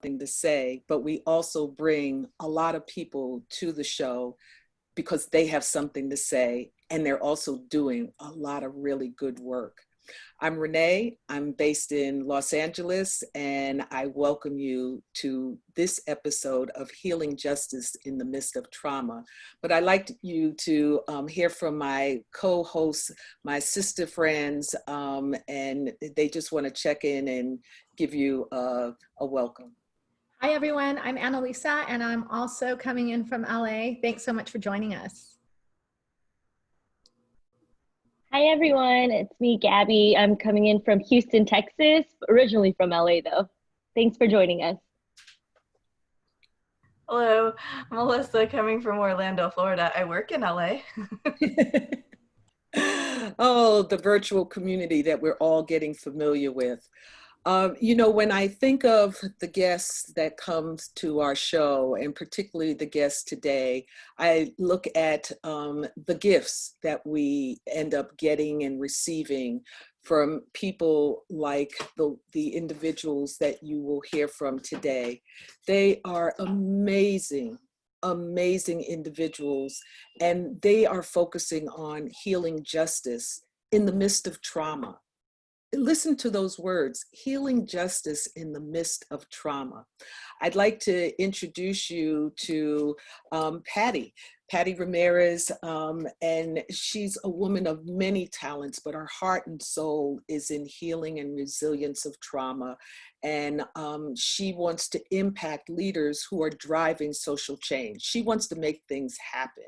to say, but we also bring a lot of people to the show because they have something to say, and they're also doing a lot of really good work. I'm Renee. I'm based in Los Angeles, and I welcome you to this episode of Healing Justice in the Midst of Trauma. But I'd like you to hear from my co-hosts, my sister friends, and they just want to check in and give you a welcome. Hi, everyone. I'm Annalisa, and I'm also coming in from LA. Thanks so much for joining us. Hi, everyone. It's me, Gabby. I'm coming in from Houston, Texas, originally from LA, though. Thanks for joining us. Hello, I'm Melissa, coming from Orlando, Florida. I work in LA. Oh, the virtual community that we're all getting familiar with. You know, when I think of the guests that comes to our show, and particularly the guests today, I look at the gifts that we end up getting and receiving from people like the individuals that you will hear from today. They are amazing, amazing individuals, and they are focusing on healing justice in the midst of trauma. Listen to those words, healing justice in the midst of trauma. I'd like to introduce you to Patty Ramirez, and she's a woman of many talents, but her heart and soul is in healing and resilience of trauma. And she wants to impact leaders who are driving social change. She wants to make things happen.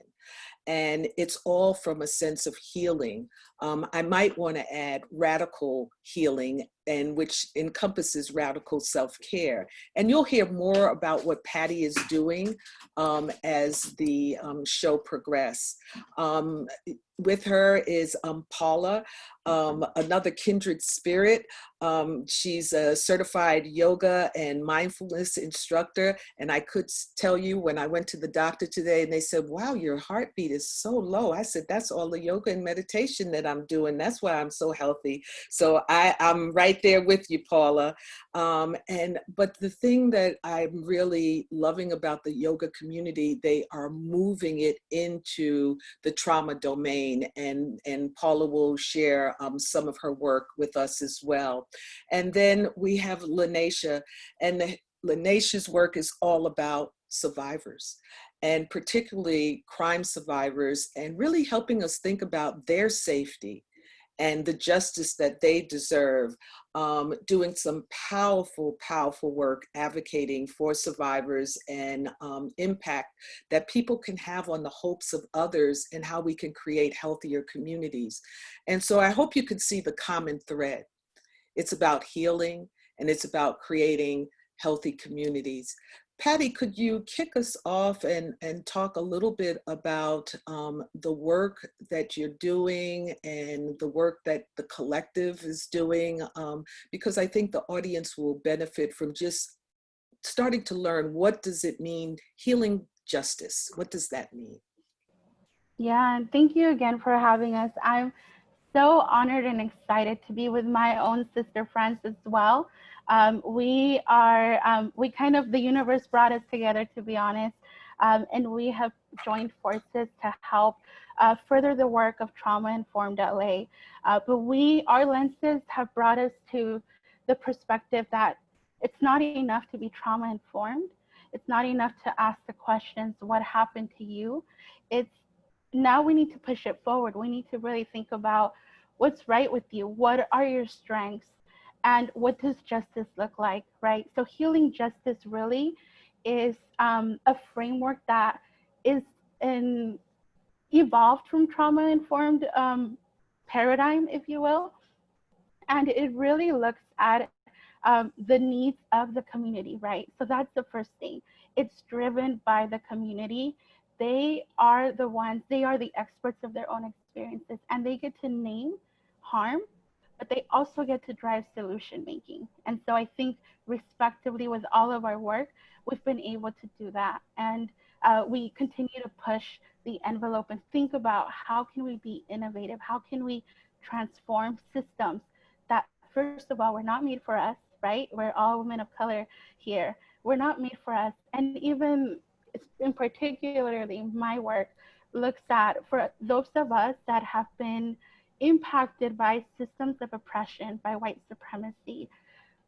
And it's all from a sense of healing. I might want to add radical healing, and which encompasses radical self-care. And you'll hear more about what Patty is doing as the show progresses. With her is Paula, another kindred spirit. She's a certified yoga and mindfulness instructor. And I could tell you when I went to the doctor today and they said, wow, your heartbeat is so low. I said, that's all the yoga and meditation that I'm doing. That's why I'm so healthy. So I'm right there with you, Paula. But the thing that I'm really loving about the yoga community, they are moving it into the trauma domain. And Paula will share some of her work with us as well. And then we have LaNaisha, and LaNaisha's work is all about survivors, and particularly crime survivors, and really helping us think about their safety and the justice that they deserve, doing some powerful, powerful work advocating for survivors and impact that people can have on the hopes of others and how we can create healthier communities. And so I hope you can see the common thread. It's about healing, and it's about creating healthy communities. Patty, could you kick us off and talk a little bit about the work that you're doing and the work that the collective is doing? Because I think the audience will benefit from just starting to learn, what does it mean, healing justice? What does that mean? Yeah, and thank you again for having us. I'm so honored and excited to be with my own sister friends as well. The universe brought us together, to be honest, and we have joined forces to help further the work of trauma-informed LA. But our lenses have brought us to the perspective that it's not enough to be trauma-informed. It's not enough to ask the questions, what happened to you? Now we need to push it forward. We need to really think about what's right with you. What are your strengths? And what does justice look like, right? So healing justice really is a framework that is evolved from trauma-informed paradigm, if you will. And it really looks at the needs of the community, right? So that's the first thing. It's driven by the community. They are the experts of their own experiences, and they get to name harm, but they also get to drive solution making. And so I think respectively with all of our work, we've been able to do that. And we continue to push the envelope and think about how can we be innovative? How can we transform systems that, first of all, were not made for us, right? We're all women of color here. were not made for us. And even in particularly my work looks at for those of us that have been impacted by systems of oppression, by white supremacy,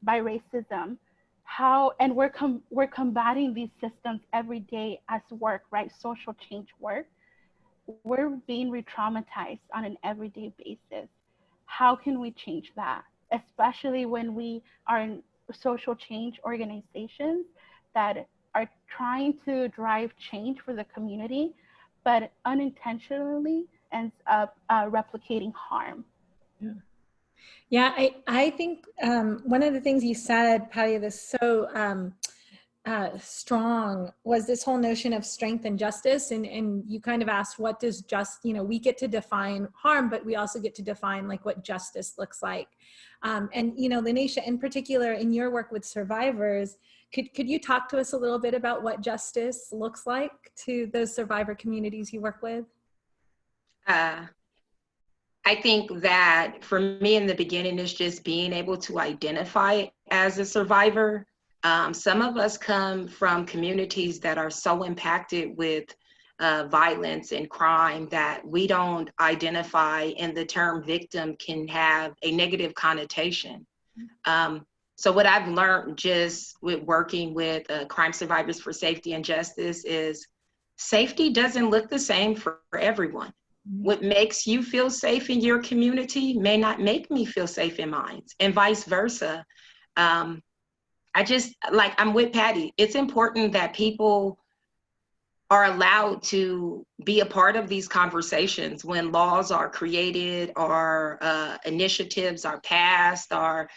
by racism, how, and we're combating these systems every day as work, right? Social change work. We're being re-traumatized on an everyday basis. How can we change that? Especially when we are in social change organizations that are trying to drive change for the community, but unintentionally ends up replicating harm. Yeah. Yeah, I think one of the things you said, Patty, that's so strong was this whole notion of strength and justice. And you kind of asked, what does we get to define harm, but we also get to define like what justice looks like. And, LaNaisha, in particular, in your work with survivors, could you talk to us a little bit about what justice looks like to those survivor communities you work with? I think that for me in the beginning is just being able to identify as a survivor. Some of us come from communities that are so impacted with violence and crime that we don't identify, and the term victim can have a negative connotation. So what I've learned just with working with Crime Survivors for Safety and Justice is safety doesn't look the same for everyone. What makes you feel safe in your community may not make me feel safe in mine, and vice versa. I'm with Patty. It's important that people are allowed to be a part of these conversations when laws are created or initiatives are passed, or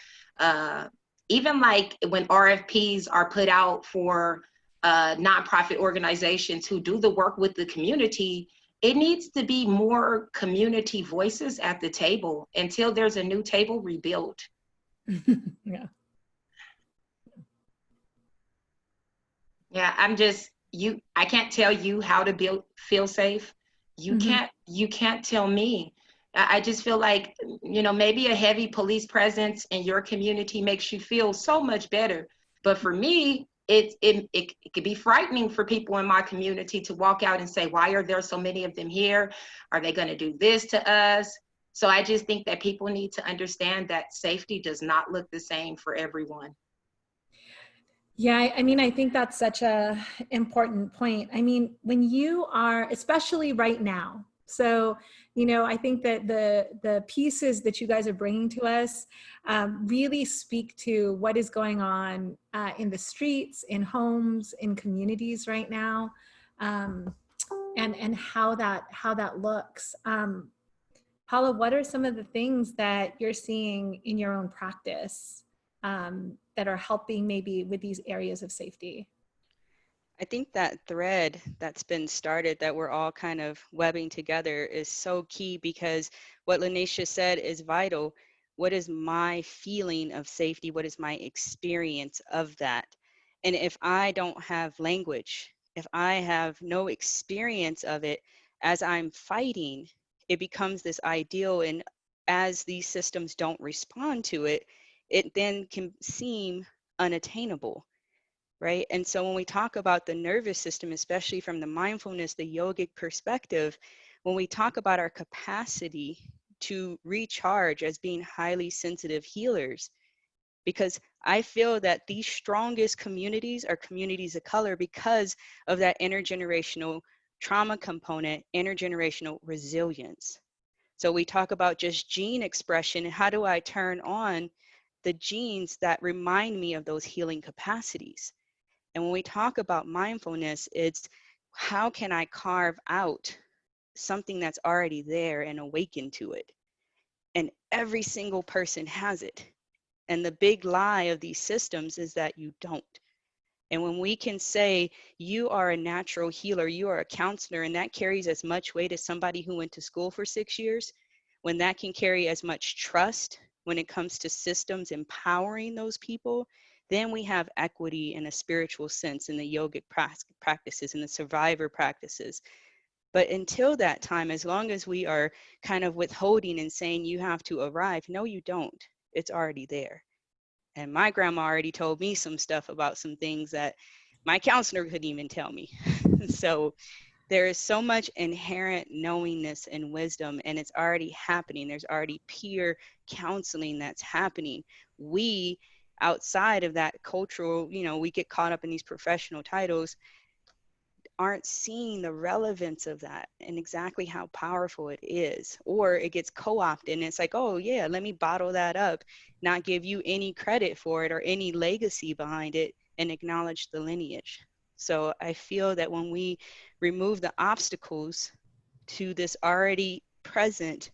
even like when RFPs are put out for nonprofit organizations who do the work with the community. It needs to be more community voices at the table until there's a new table rebuilt. Yeah. Yeah, I can't tell you how to feel safe. You can't tell me. I just feel like, maybe a heavy police presence in your community makes you feel so much better. But for me, it could be frightening for people in my community to walk out and say, why are there so many of them here? Are they going to do this to us? So I just think that people need to understand that safety does not look the same for everyone. Yeah, I think that's such a important point. When you are, especially right now, so, I think that the pieces that you guys are bringing to us really speak to what is going on in the streets, in homes, in communities right now, and how that looks. Paula, what are some of the things that you're seeing in your own practice that are helping maybe with these areas of safety? I think that thread that's been started that we're all kind of webbing together is so key, because what LaNaisha said is vital. What is my feeling of safety? What is my experience of that? And if I don't have language, if I have no experience of it, as I'm fighting, it becomes this ideal. And as these systems don't respond to it, it then can seem unattainable. Right? And so when we talk about the nervous system, especially from the mindfulness, the yogic perspective, when we talk about our capacity to recharge as being highly sensitive healers, because I feel that the strongest communities are communities of color because of that intergenerational trauma component, intergenerational resilience. So we talk about just gene expression. How do I turn on the genes that remind me of those healing capacities? And when we talk about mindfulness, it's how can I carve out something that's already there and awaken to it? And every single person has it. And the big lie of these systems is that you don't. And when we can say you are a natural healer, you are a counselor, and that carries as much weight as somebody who went to school for 6 years, when that can carry as much trust when it comes to systems empowering those people, then we have equity in a spiritual sense in the yogic practices and the survivor practices. But until that time, as long as we are kind of withholding and saying you have to arrive, no, you don't. It's already there. And my grandma already told me some stuff about some things that my counselor couldn't even tell me. So there is so much inherent knowingness and wisdom, and it's already happening. There's already peer counseling that's happening. We, outside of that cultural, we get caught up in these professional titles, aren't seeing the relevance of that and exactly how powerful it is. Or it gets co-opted and it's like, oh yeah, let me bottle that up, not give you any credit for it or any legacy behind it, and acknowledge the lineage. So I feel that when we remove the obstacles to this already present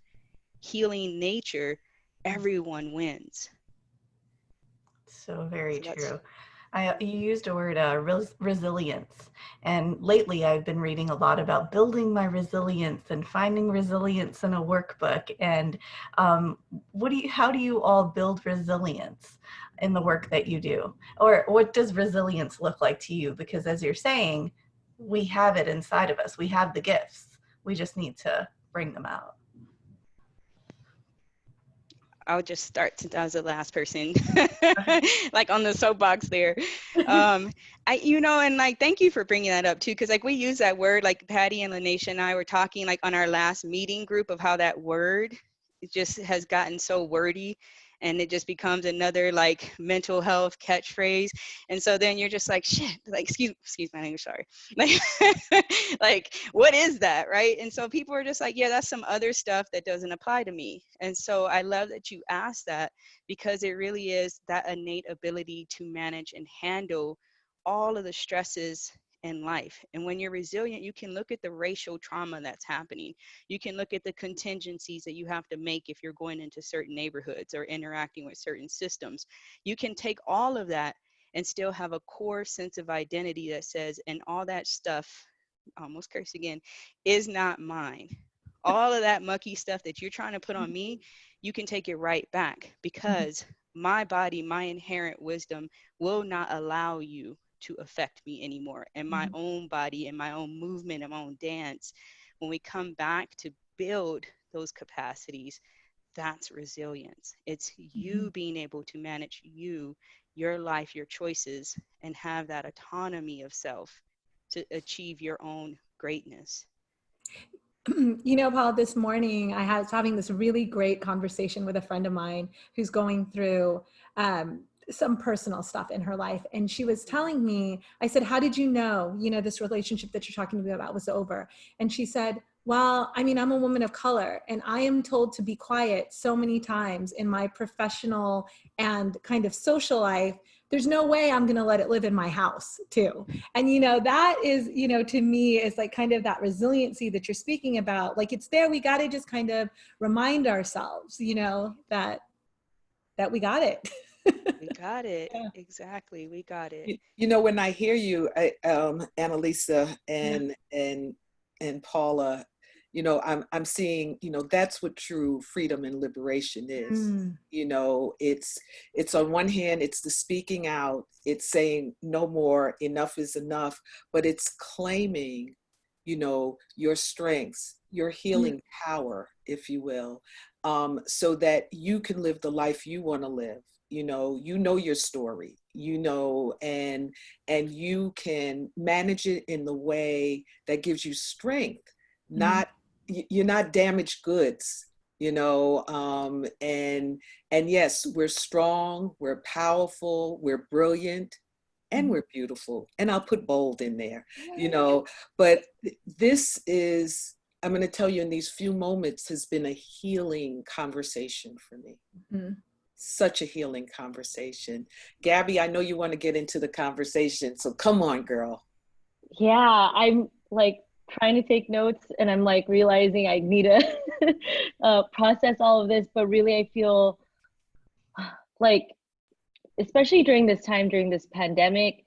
healing nature, everyone wins. So very So true. You used a word, resilience. And lately I've been reading a lot about building my resilience and finding resilience in a workbook. And how do you all build resilience in the work that you do? Or what does resilience look like to you? Because as you're saying, we have it inside of us. We have the gifts. We just need to bring them out. I'll just start since I was the last person, like on the soapbox there. And like, thank you for bringing that up too, because like we use that word, like Patty and LaNaisha and I were talking like on our last meeting group of how that word, it just has gotten so wordy, and it just becomes another like mental health catchphrase. And so then you're just like, shit, like, excuse my language, sorry. Like, what is that, right? And so people are just like, yeah, that's some other stuff that doesn't apply to me. And so I love that you asked that, because it really is that innate ability to manage and handle all of the stresses in life. And when you're resilient, you can look at the racial trauma that's happening. You can look at the contingencies that you have to make if you're going into certain neighborhoods or interacting with certain systems. You can take all of that and still have a core sense of identity that says, and all that stuff, almost curse again, is not mine. All of that mucky stuff that you're trying to put on me, you can take it right back, because my body, my inherent wisdom will not allow you to affect me anymore. And my own body and my own movement and my own dance, when we come back to build those capacities, that's resilience. It's you being able to manage your life, your choices, and have that autonomy of self to achieve your own greatness. Paul, this morning I was having this really great conversation with a friend of mine who's going through some personal stuff in her life. And she was telling me, I said, how did you know, this relationship that you're talking to me about was over? And she said, well, I mean, I'm a woman of color and I am told to be quiet so many times in my professional and kind of social life. There's no way I'm going to let it live in my house too. And, that is, to me is like kind of that resiliency that you're speaking about. Like it's there. We got to just kind of remind ourselves, that we got it. We got it. Yeah. Exactly. We got it. When I hear you, Annalisa and Paula, I'm seeing, that's what true freedom and liberation is. It's on one hand, it's the speaking out, it's saying no more, enough is enough, but it's claiming, your strengths, your healing power, if you will, so that you can live the life you want to live. Your story, and you can manage it in the way that gives you strength, you're not damaged goods, and yes, we're strong, we're powerful, we're brilliant, and we're beautiful. And I'll put bold in there, but this is, I'm going to tell you, in these few moments has been a healing conversation for me. Such a healing conversation. Gabby, I know you want to get into the conversation, so come on, girl. Yeah, I'm like trying to take notes and I'm like realizing I need to process all of this, but really I feel like, especially during this time, during this pandemic,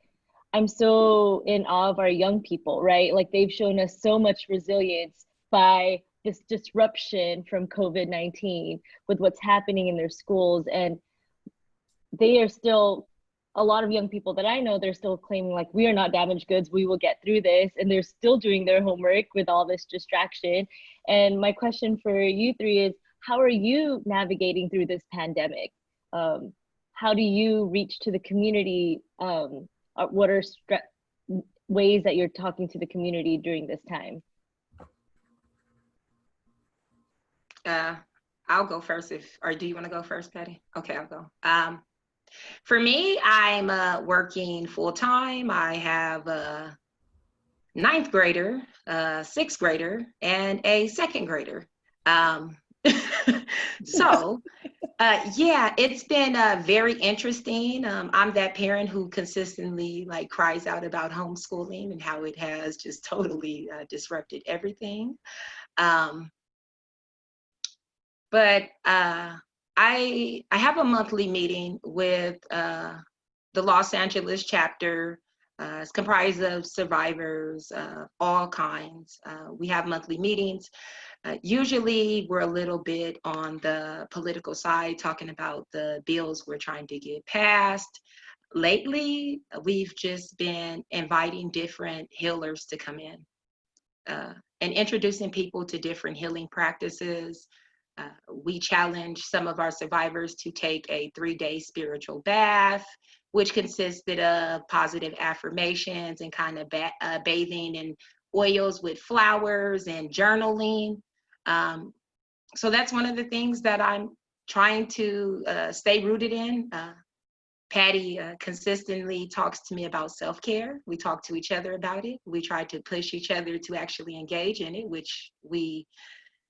I'm so in awe of our young people, right? Like they've shown us so much resilience by this disruption from COVID-19 with what's happening in their schools. And they are still, a lot of young people that I know, they're still claiming like, we are not damaged goods, we will get through this. And they're still doing their homework with all this distraction. And my question for you three is, how are you navigating through this pandemic? how do you reach to the community? What are ways that you're talking to the community during this time? I'll go first or do you want to go first, Patty? Okay, I'll go. For me, I'm working full time. I have a 9th grader, a 6th grader, and a 2nd grader. So yeah, it's been very interesting. I'm that parent who consistently like cries out about homeschooling and how it has just totally disrupted everything. But I have a monthly meeting with the Los Angeles chapter. It's comprised of survivors, all kinds. We have monthly meetings. Usually we're a little bit on the political side, talking about the bills we're trying to get passed. Lately, we've just been inviting different healers to come in and introducing people to different healing practices. We challenged some of our survivors to take a 3-day spiritual bath, which consisted of positive affirmations and kind of bathing in oils with flowers and journaling. So that's one of the things that I'm trying to stay rooted in. Patty consistently talks to me about self-care. We talk to each other about it. We try to push each other to actually engage in it, which we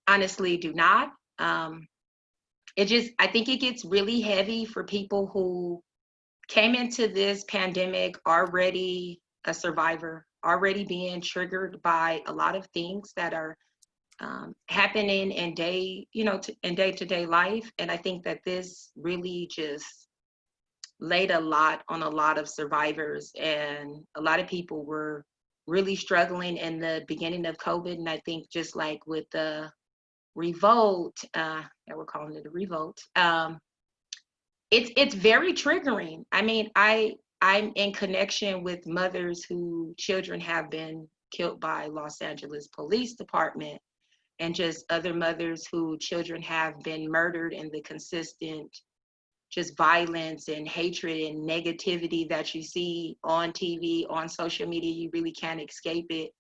honestly do not. I think it gets really heavy for people who came into this pandemic already a survivor, already being triggered by a lot of things that are happening in day-to-day life. And I think that this really just laid a lot on a lot of survivors, and a lot of people were really struggling in the beginning of COVID. And I think just like with the revolt, that we're calling it a revolt, it's very triggering. I mean, I'm in connection with mothers whose children have been killed by Los Angeles Police Department, and just other mothers whose children have been murdered, and the consistent just violence and hatred and negativity that you see on TV, on social media. You really can't escape it.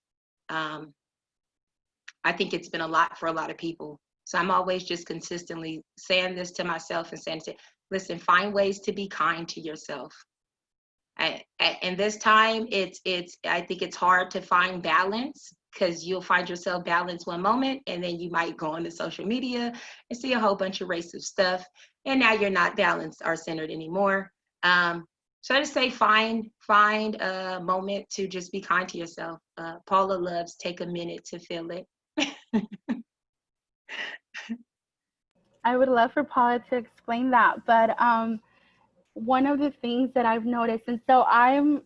I think it's been a lot for a lot of people. So I'm always just consistently saying this to myself and saying, listen, find ways to be kind to yourself. In this time, I think it's hard to find balance, because you'll find yourself balanced one moment, and then you might go onto social media and see a whole bunch of racist stuff, and now you're not balanced or centered anymore. So I just say find a moment to just be kind to yourself. Paula loves take a minute to feel it. I would love for Paula to explain that, but one of the things that I've noticed, and so I'm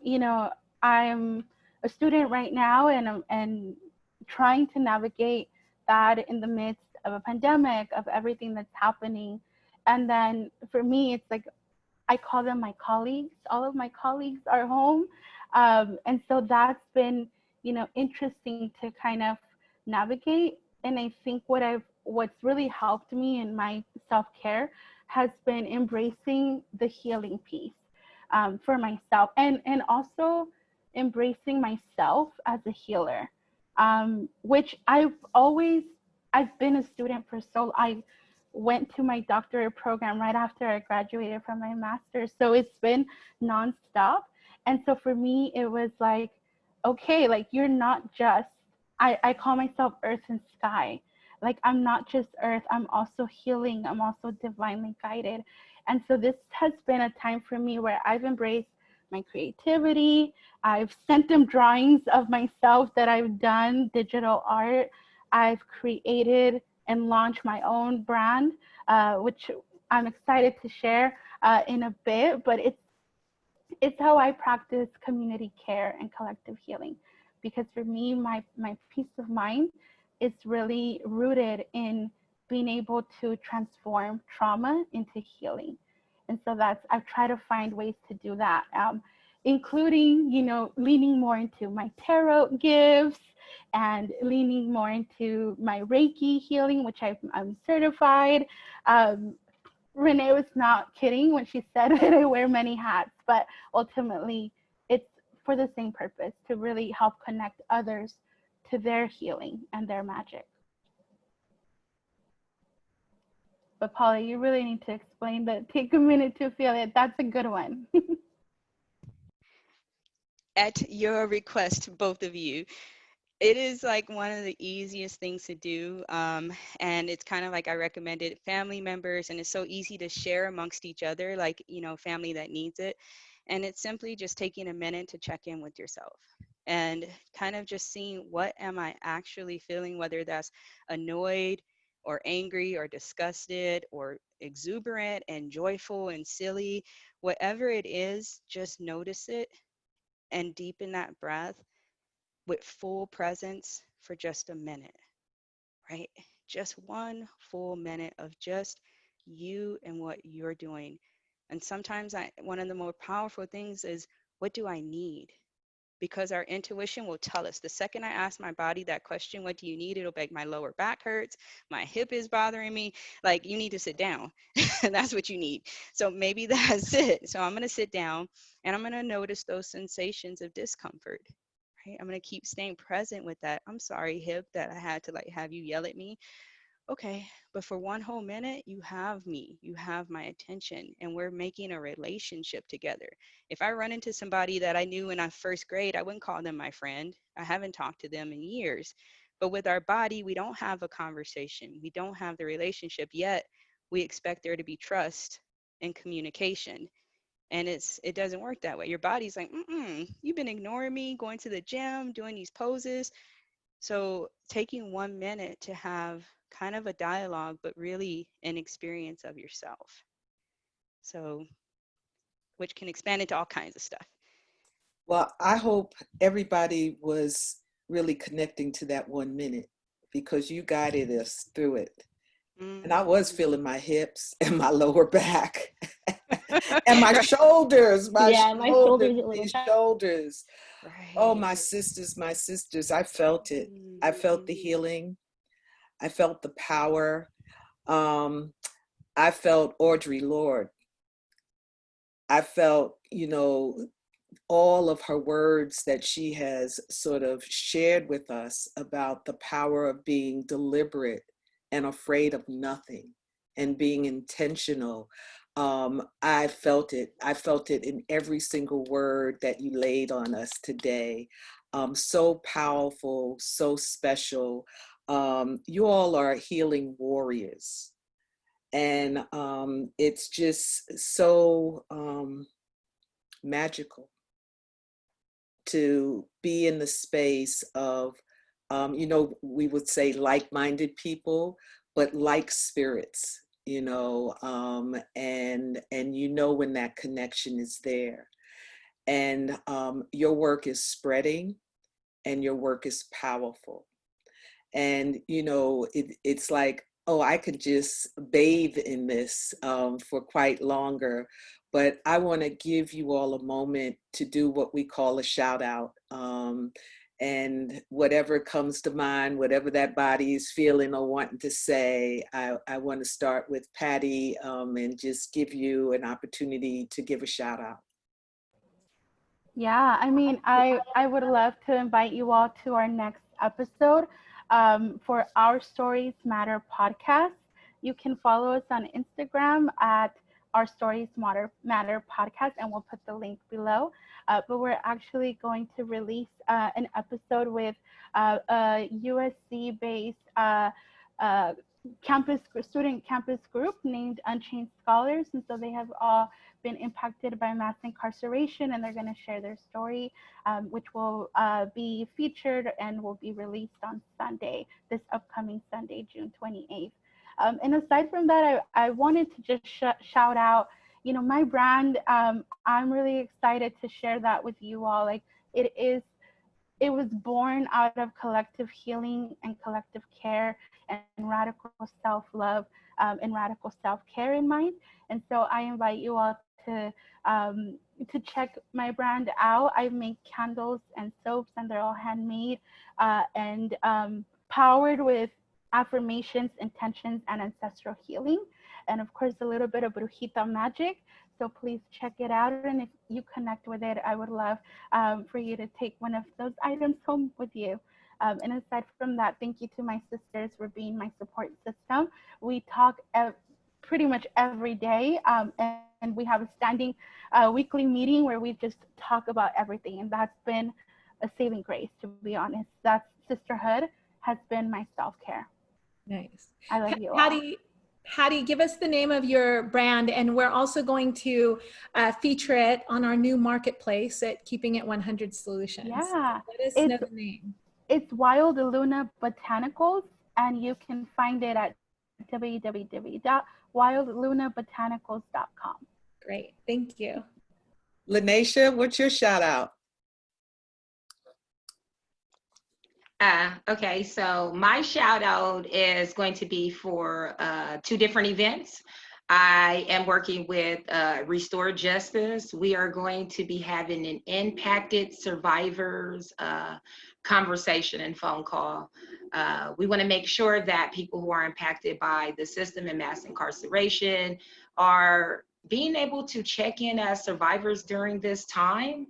a student right now, and trying to navigate that in the midst of a pandemic, of everything that's happening. And then for me, it's like, I call them my colleagues. All of my colleagues are home. And so that's been, interesting to kind of navigate. And I think what's really helped me in my self-care has been embracing the healing piece for myself, and also embracing myself as a healer, which I've been a student for I went to my doctorate program right after I graduated from my master's. So it's been nonstop. And so for me, it was like, okay, like you're not just, I call myself earth and sky. Like I'm not just earth, I'm also healing, I'm also divinely guided. And so this has been a time for me where I've embraced my creativity. I've sent them drawings of myself that I've done, digital art. I've created and launched my own brand, which I'm excited to share in a bit, but it's how I practice community care and collective healing. Because for me, my peace of mind is really rooted in being able to transform trauma into healing. And so I've tried to find ways to do that, including, leaning more into my tarot gifts and leaning more into my Reiki healing, which I'm certified, Renee was not kidding when she said that I wear many hats, but ultimately it's for the same purpose, to really help connect others to their healing and their magic. But Paula, you really need to explain that. Take a minute to feel it. That's a good one. At your request, both of you. It is like one of the easiest things to do. And it's kind of like I recommended family members, and it's so easy to share amongst each other, like, you know, family that needs it. And it's simply just taking a minute to check in with yourself and kind of just seeing, what am I actually feeling, whether that's annoyed or angry or disgusted or exuberant and joyful and silly, whatever it is, just notice it and deepen that breath with full presence for just a minute, right? Just one full minute of just you and what you're doing. And sometimes one of the more powerful things is, what do I need? Because our intuition will tell us. The second I ask my body that question, what do you need? It'll be like, my lower back hurts, my hip is bothering me. Like, you need to sit down. That's what you need. So maybe that's it. So I'm going to sit down and I'm going to notice those sensations of discomfort. Right? I'm going to keep staying present with that. I'm sorry, hip, that I had to like have you yell at me. Okay, but for one whole minute, you have me, you have my attention, and we're making a relationship together. If I run into somebody that I knew in first grade, I wouldn't call them my friend. I haven't talked to them in years. But with our body, we don't have a conversation. We don't have the relationship yet. We expect there to be trust and communication. And it doesn't work that way. Your body's like, you've been ignoring me, going to the gym, doing these poses. So taking 1 minute to have kind of a dialogue, but really an experience of yourself. So, which can expand into all kinds of stuff. Well, I hope everybody was really connecting to that 1 minute, because you guided us through it. And I was feeling my hips and my lower back and my shoulders, my shoulders a little these shoulders. Right. Oh, my sisters, I felt it. I felt the healing. I felt the power. I felt Audre Lorde. I felt, all of her words that she has sort of shared with us about the power of being deliberate and afraid of nothing and being intentional. I felt it. I felt it in every single word that you laid on us today. So powerful, so special. You all are healing warriors. And it's just so magical to be in the space of, we would say like-minded people, but like spirits, and when that connection is there. And your work is spreading and your work is powerful. And, it's like, oh, I could just bathe in this for quite longer. But I want to give you all a moment to do what we call a shout out. And whatever comes to mind, whatever that body is feeling or wanting to say, I want to start with Patty and just give you an opportunity to give a shout out. Yeah, I mean, I would love to invite you all to our next episode for Our Stories Matter podcast. You can follow us on Instagram at Our Stories Matter podcast, and we'll put the link below. But we're actually going to release an episode with a USC-based student campus group named Unchained Scholars, and so they have all been impacted by mass incarceration, and they're going to share their story, which will be featured and will be released on Sunday, this upcoming Sunday, June 28th. And aside from that, I wanted to just shout out, my brand. I'm really excited to share that with you all. Like, it was born out of collective healing and collective care and radical self-love and radical self-care in mind. And so I invite you all to check my brand out. I make candles and soaps, and they're all handmade and powered with affirmations, intentions, and ancestral healing. and of course a little bit of brujita magic. So please check it out, and if you connect with it, I would love for you to take one of those items home with you. And aside from that, thank you to my sisters for being my support system. We talk pretty much every day, and we have a standing weekly meeting where we just talk about everything, and that's been a saving grace, to be honest. That's sisterhood has been my self-care. Nice. I love you all. Patty, give us the name of your brand, and we're also going to feature it on our new marketplace at Keeping It 100 Solutions. Yeah, Let us know the name. It's Wild Luna Botanicals, and you can find it at www.wildlunabotanicals.com. Great, thank you. LaNaisha, what's your shout out? Okay, so my shout out is going to be for 2 different events. I am working with Restore Justice. We are going to be having an impacted survivors conversation and phone call. We want to make sure that people who are impacted by the system and mass incarceration are being able to check in as survivors during this time.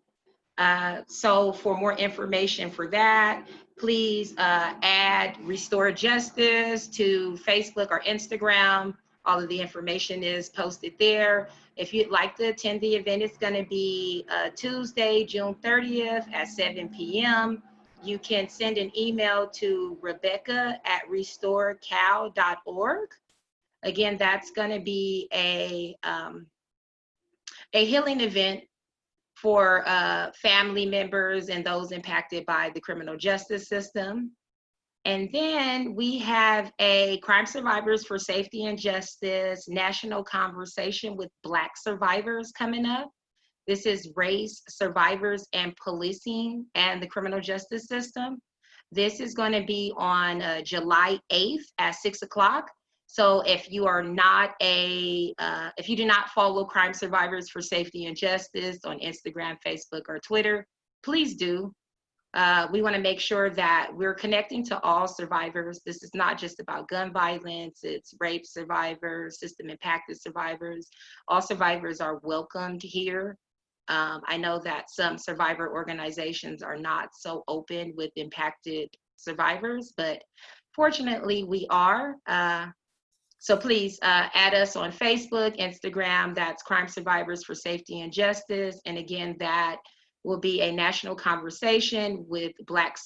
So for more information for that, please add Restore Justice to Facebook or Instagram. All of the information is posted there. If you'd like to attend the event, it's going to be Tuesday, June 30th at 7 p.m. You can send an email to rebecca@restorecal.org. Again, that's going to be a healing event for family members and those impacted by the criminal justice system. And then we have a Crime Survivors for Safety and Justice national conversation with Black survivors coming up. This is race, survivors, and policing and the criminal justice system. This is going to be on July 8th at 6 o'clock. So if you are not if you do not follow Crime Survivors for Safety and Justice on Instagram, Facebook, or Twitter, please do. We want to make sure that we're connecting to all survivors. This is not just about gun violence, it's rape survivors, system impacted survivors. All survivors are welcomed here. I know that some survivor organizations are not so open with impacted survivors, but fortunately we are. So please add us on Facebook, Instagram, that's Crime Survivors for Safety and Justice. And again, that will be a national conversation with Black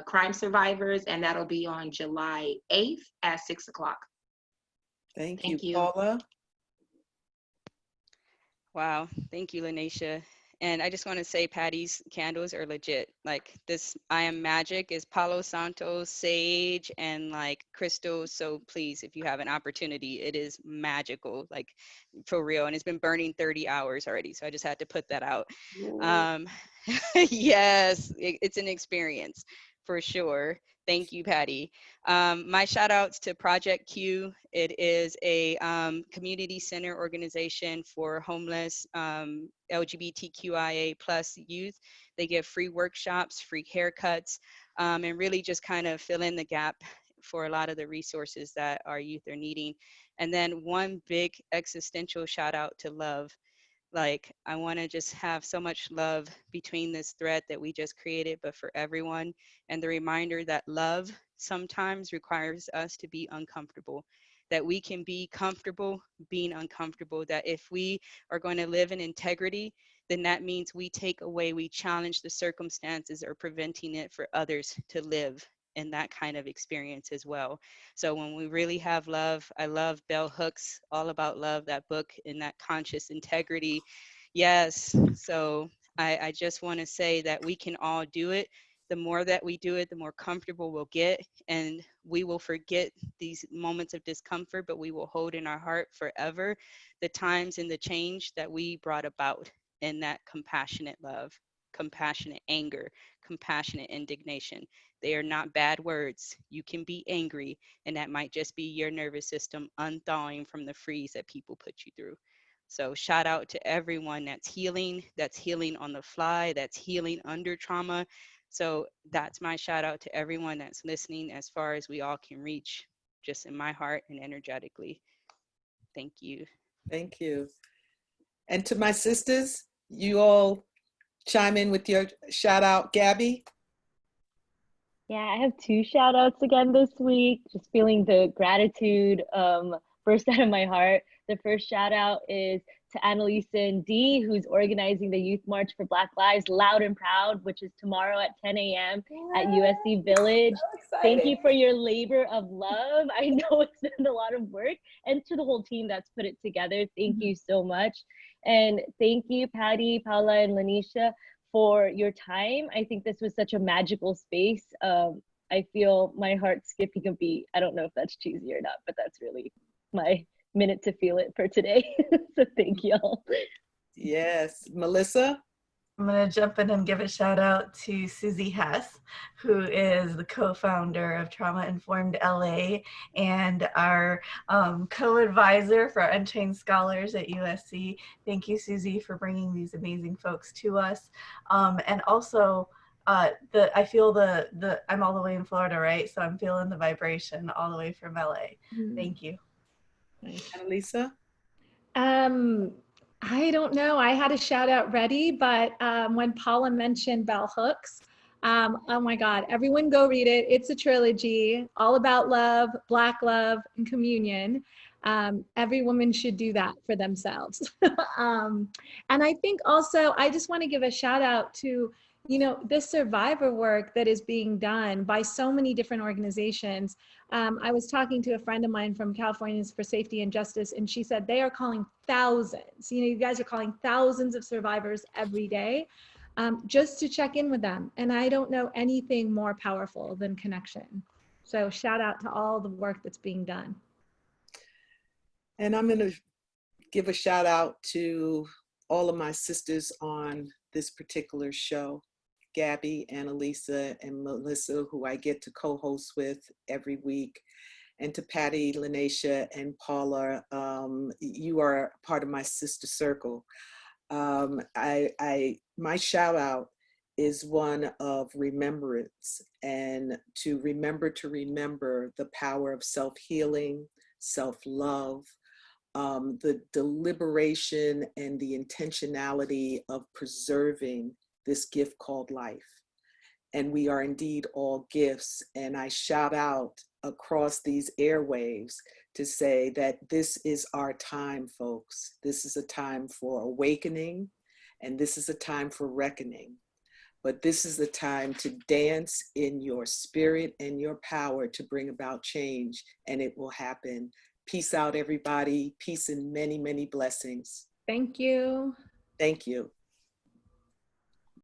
crime survivors, and that'll be on July 8th at 6 o'clock. Thank you. Paula? Wow, thank you, LaNaisha. And I just want to say Patty's candles are legit. Like this I Am Magic is Palo Santo, sage, and like crystals. So please, if you have an opportunity, it is magical, like for real. And it's been burning 30 hours already. So I just had to put that out. Yes, it's an experience for sure. Thank you, Patty. My shout outs to Project Q. It is a community center organization for homeless LGBTQIA plus youth. They give free workshops, free haircuts, and really just kind of fill in the gap for a lot of the resources that our youth are needing. And then one big existential shout out to love. Like, I want to just have so much love between this thread that we just created, but for everyone. And the reminder that love sometimes requires us to be uncomfortable, that we can be comfortable being uncomfortable, that if we are going to live in integrity, then that means we challenge the circumstances or preventing it for others to live in that kind of experience as well. So when we really have love, I love Bell Hooks, All About Love, that book, in that conscious integrity. Yes. So I just want to say that we can all do it. The more that we do it, the more comfortable we'll get, and we will forget these moments of discomfort, but we will hold in our heart forever the times and the change that we brought about in that compassionate love, compassionate anger, compassionate indignation. They are not bad words. You can be angry, and that might just be your nervous system unthawing from the freeze that people put you through. So shout out to everyone that's healing on the fly, that's healing under trauma. So that's my shout out to everyone that's listening, as far as we all can reach, just in my heart and energetically. Thank you. Thank you. And to my sisters, you all chime in with your shout out. Gabby? Yeah, I have two shout outs again this week. Just feeling the gratitude burst out of my heart. The first shout out is to Annalisa and Dee, who's organizing the Youth March for Black Lives Loud and Proud, which is tomorrow at 10 a.m. at USC Village. Thank you for your labor of love. I know it's been a lot of work, and to the whole team that's put it together, thank you so much. And thank you, Patty, Paula, and LaNaisha, for your time. I think this was such a magical space. I feel my heart skipping a beat. I don't know if that's cheesy or not, but that's really my minute to feel it for today. So thank y'all. Yes. Melissa? I'm going to jump in and give a shout out to Susie Hess, who is the co-founder of Trauma Informed LA and our co-advisor for Unchained Scholars at USC. Thank you, Susie, for bringing these amazing folks to us. And also, I feel I'm all the way in Florida, right? So I'm feeling the vibration all the way from LA. Thank you. Annalisa? I don't know. I had a shout out ready, but when Paula mentioned bell hooks, oh my God, everyone go read it. It's a trilogy, all about love, Black love, and communion. Every woman should do that for themselves. And I think also, I just want to give a shout out to, this survivor work that is being done by so many different organizations. I was talking to a friend of mine from Californians for Safety and Justice, and she said they are calling thousands. You guys are calling thousands of survivors every day just to check in with them. And I don't know anything more powerful than connection. So shout out to all the work that's being done. And I'm going to give a shout out to all of my sisters on this particular show. Gabby, Annalisa, and Melissa, who I get to co-host with every week, and to Patty, LaNaisha, and Paula. You are part of my sister circle. My shout out is one of remembrance, and to remember the power of self-healing, self-love, the deliberation and the intentionality of preserving this gift called life. And we are indeed all gifts. And I shout out across these airwaves to say that this is our time, folks. This is a time for awakening, and this is a time for reckoning. But this is the time to dance in your spirit and your power to bring about change, and it will happen. Peace out, everybody. Peace and many, many blessings. Thank you. Thank you.